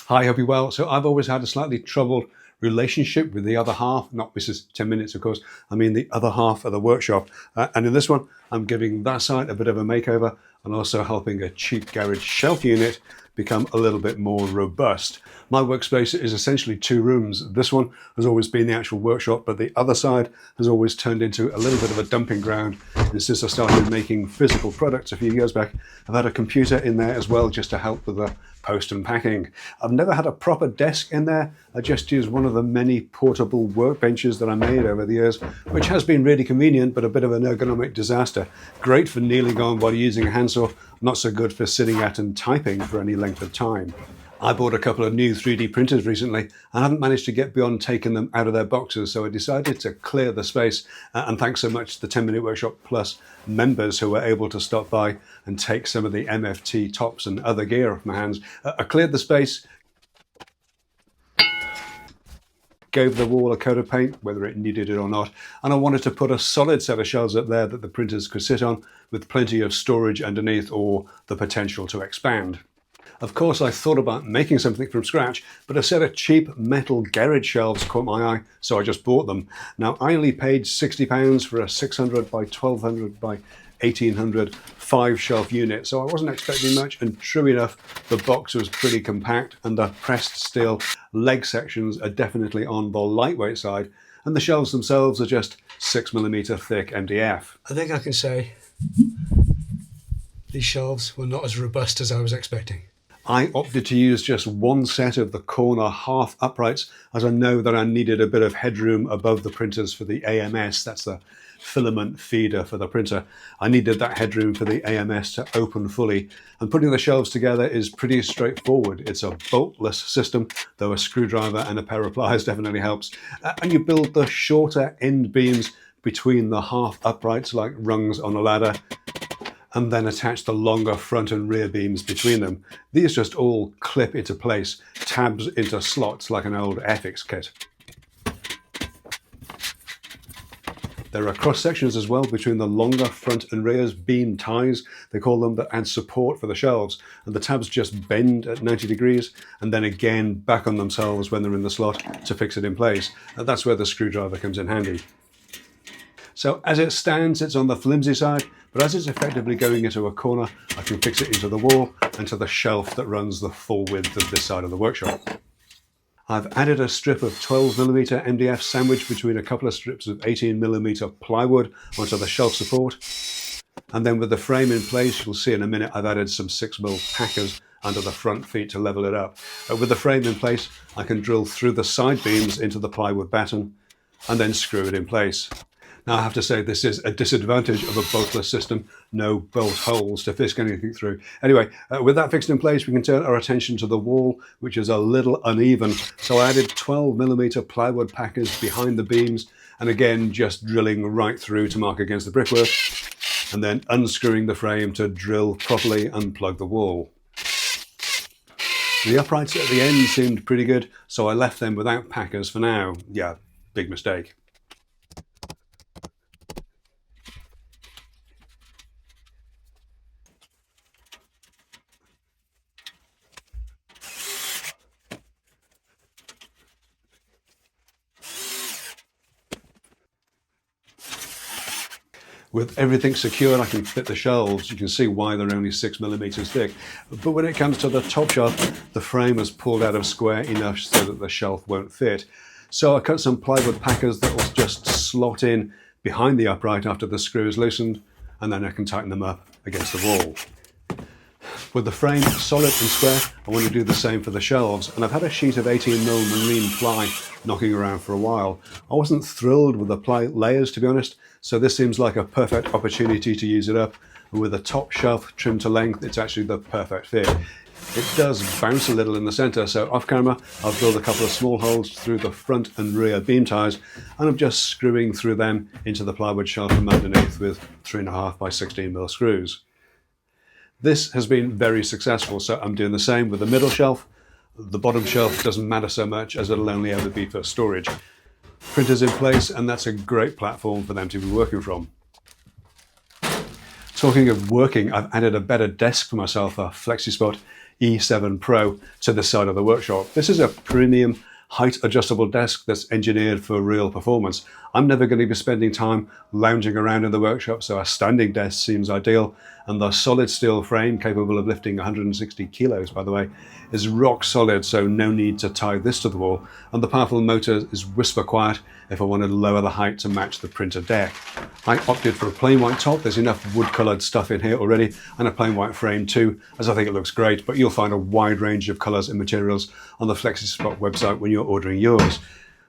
Hi, hope you're well. So I've always had a slightly troubled relationship with the other half, not Mrs. 10 Minutes, of course. I mean the other half of the workshop. And in this one, I'm giving that side a bit of a makeover and also helping a cheap garage shelf unit become a little bit more robust. My workspace is essentially two rooms. This one has always been the actual workshop, but the other side has always turned into a little bit of a dumping ground. And since I started making physical products a few years back, I've had a computer in there as well just to help with the post and packing. I've never had a proper desk in there. I just use one of the many portable workbenches that I made over the years, which has been really convenient, but a bit of an ergonomic disaster. Great for kneeling on while using a handsaw, not so good for sitting at and typing for any length of time. I bought a couple of new 3D printers recently. I haven't managed to get beyond taking them out of their boxes, so I decided to clear the space. And thanks so much to the 10 Minute Workshop Plus members who were able to stop by and take some of the MFT tops and other gear off my hands. I cleared the space, gave the wall a coat of paint, whether it needed it or not, and I wanted to put a solid set of shelves up there that the printers could sit on with plenty of storage underneath or the potential to expand. Of course, I thought about making something from scratch, but a set of cheap metal garage shelves caught my eye, so I just bought them. Now, I only paid £60 for a 600 by 1200 by 1800 5-shelf unit, so I wasn't expecting much, and true enough, the box was pretty compact, and the pressed steel leg sections are definitely on the lightweight side, and the shelves themselves are just 6mm thick MDF. I think I can say these shelves were not as robust as I was expecting. I opted to use just one set of the corner half uprights, as I know that I needed a bit of headroom above the printers for the AMS, that's the filament feeder for the printer. I needed that headroom for the AMS to open fully, and putting the shelves together is pretty straightforward. It's a boltless system, though a screwdriver and a pair of pliers definitely helps. And you build the shorter end beams between the half uprights like rungs on a ladder, and then attach the longer front and rear beams between them. These just all clip into place, tabs into slots like an old FX kit. There are cross sections as well between the longer front and rears, beam ties, they call them, that add support for the shelves, and the tabs just bend at 90 degrees and then again back on themselves when they're in the slot to fix it in place. That's where the screwdriver comes in handy. So as it stands, it's on the flimsy side, but as it's effectively going into a corner, I can fix it into the wall and to the shelf that runs the full width of this side of the workshop. I've added a strip of 12mm MDF sandwiched between a couple of strips of 18mm plywood onto the shelf support. And then with the frame in place, you'll see in a minute, I've added some 6mm packers under the front feet to level it up. With the frame in place, I can drill through the side beams into the plywood batten and then screw it in place. Now, I have to say this is a disadvantage of a boltless system, no bolt holes to fisk anything through. Anyway, with that fixed in place, we can turn our attention to the wall, which is a little uneven. So I added 12mm plywood packers behind the beams, and again, just drilling right through to mark against the brickwork, and then unscrewing the frame to drill properly and plug the wall. The uprights at the end seemed pretty good, so I left them without packers for now. Yeah, big mistake. With everything secured, I can fit the shelves. You can see why they're only 6mm thick. But when it comes to the top shelf, the frame is pulled out of square enough so that the shelf won't fit. So I cut some plywood packers that will just slot in behind the upright after the screw is loosened, and then I can tighten them up against the wall. With the frame solid and square, I want to do the same for the shelves, and I've had a sheet of 18mm marine ply knocking around for a while. I wasn't thrilled with the ply layers, to be honest, so this seems like a perfect opportunity to use it up, and with the top shelf trimmed to length, it's actually the perfect fit. It does bounce a little in the center, so off camera, I'll drill a couple of small holes through the front and rear beam ties, and I'm just screwing through them into the plywood shelf from underneath with 3.5 by 16mm screws. This has been very successful, so I'm doing the same with the middle shelf. The bottom shelf doesn't matter so much as it'll only ever be for storage. Printers in place, and that's a great platform for them to be working from. Talking of working, I've added a better desk for myself, a flexi spot. E7 Pro to the side of the workshop. This is a premium height adjustable desk that's engineered for real performance. I'm never going to be spending time lounging around in the workshop, so a standing desk seems ideal. And the solid steel frame, capable of lifting 160 kilos, by the way, is rock solid, so no need to tie this to the wall. And the powerful motor is whisper quiet if I wanted to lower the height to match the printer deck. I opted for a plain white top. There's enough wood-coloured stuff in here already, and a plain white frame too, as I think it looks great, but you'll find a wide range of colours and materials on the FlexiSpot website when you're ordering yours.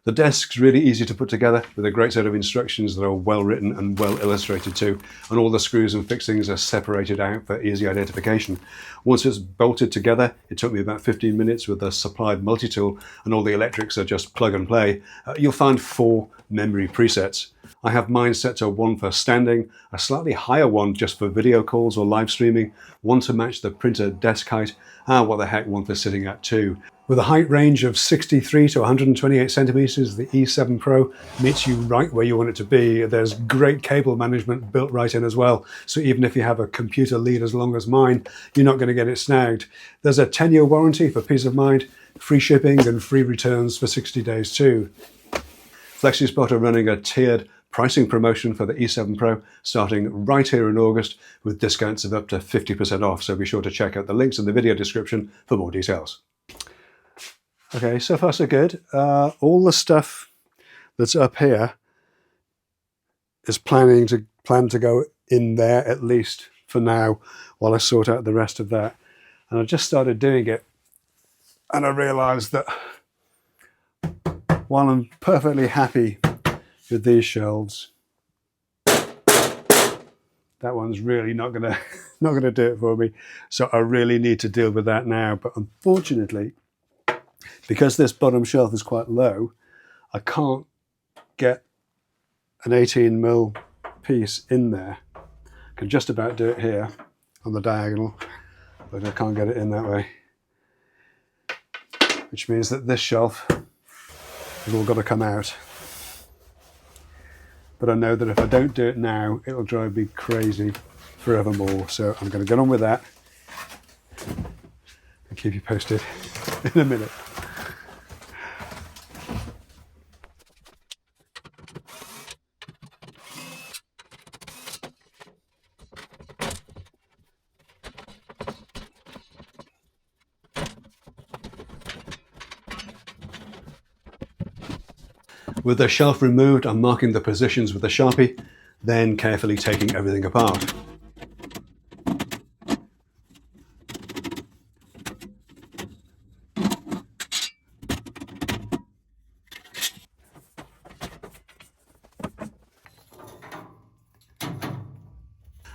The desk's really easy to put together with a great set of instructions that are well written and well illustrated too, and all the screws and fixings are separated out for easy identification. Once it's bolted together, it took me about 15 minutes with a supplied multi-tool, and all the electrics are just plug and play. You'll find 4 memory presets. I have mine set to 1 for standing, a slightly higher one just for video calls or live streaming, 1 to match the printer desk height, and what the heck, 1 for sitting at too. With a height range of 63 to 128 centimeters, the E7 Pro meets you right where you want it to be. There's great cable management built right in as well. So even if you have a computer lead as long as mine, you're not going to get it snagged. There's a 10-year warranty for peace of mind, free shipping and free returns for 60 days too. FlexiSpot are running a tiered pricing promotion for the E7 Pro starting right here in August with discounts of up to 50% off. So be sure to check out the links in the video description for more details. Okay, so far so good. All the stuff that's up here is planned to go in there, at least for now, while I sort out the rest of that. And I just started doing it, and I realized that while I'm perfectly happy with these shelves, that one's really not gonna do it for me. So I really need to deal with that now. But unfortunately, because this bottom shelf is quite low, I can't get an 18mm piece in there. I can just about do it here on the diagonal, but I can't get it in that way. Which means that this shelf has all got to come out. But I know that if I don't do it now, it'll drive me crazy forevermore. So I'm going to get on with that and keep you posted in a minute. With the shelf removed, I'm marking the positions with a Sharpie, then carefully taking everything apart.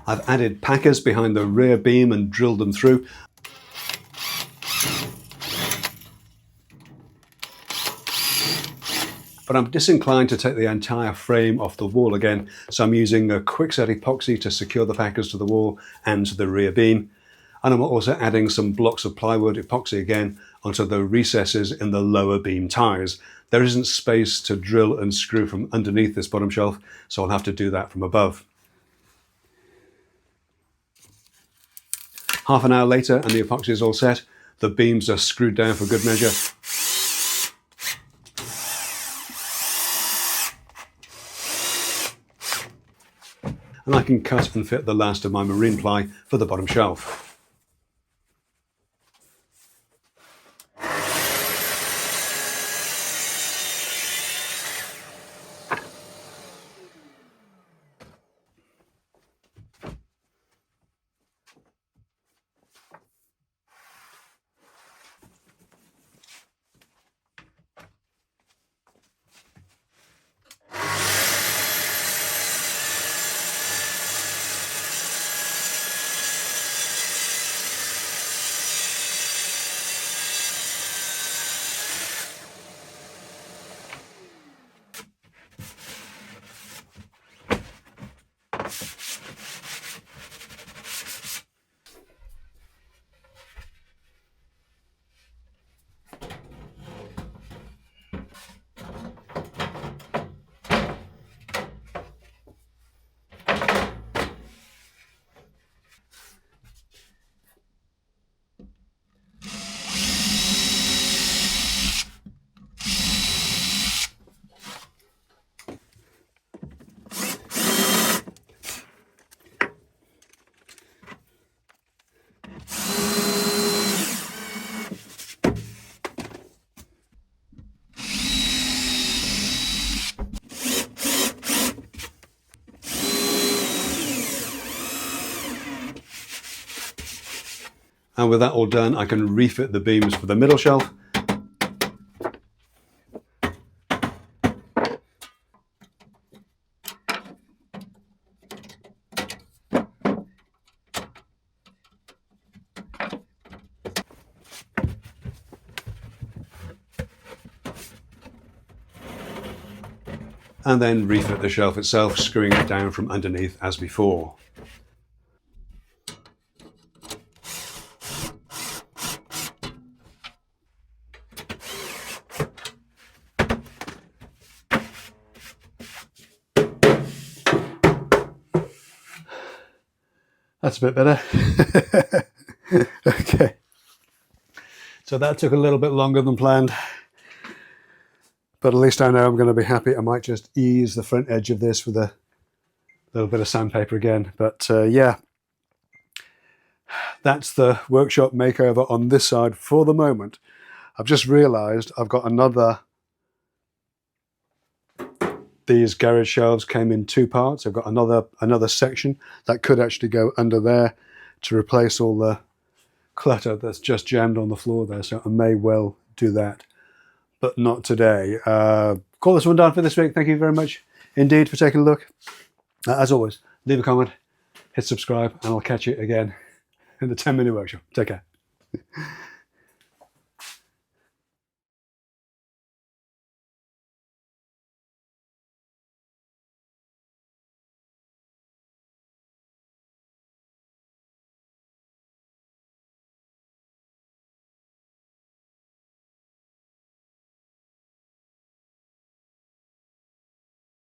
I've added packers behind the rear beam and drilled them through. But I'm disinclined to take the entire frame off the wall again, so I'm using a quickset epoxy to secure the packers to the wall and to the rear beam. And I'm also adding some blocks of plywood epoxy again onto the recesses in the lower beam ties. There isn't space to drill and screw from underneath this bottom shelf, so I'll have to do that from above. Half an hour later and the epoxy is all set. The beams are screwed down for good measure. And I can cut and fit the last of my marine ply for the bottom shelf. And with that all done, I can refit the beams for the middle shelf. And then refit the shelf itself, screwing it down from underneath as before. That's a bit better. Okay. So that took a little bit longer than planned, but at least I know I'm going to be happy. I might just ease the front edge of this with a little bit of sandpaper again. But yeah, that's the workshop makeover on this side for the moment. I've just realized I've got these garage shelves came in two parts. I've got another section that could actually go under there to replace all the clutter that's just jammed on the floor there. So I may well do that, but not today. Call this one done for this week. Thank you very much indeed for taking a look. As always, leave a comment, hit subscribe, and I'll catch you again in the 10-minute workshop. Take care.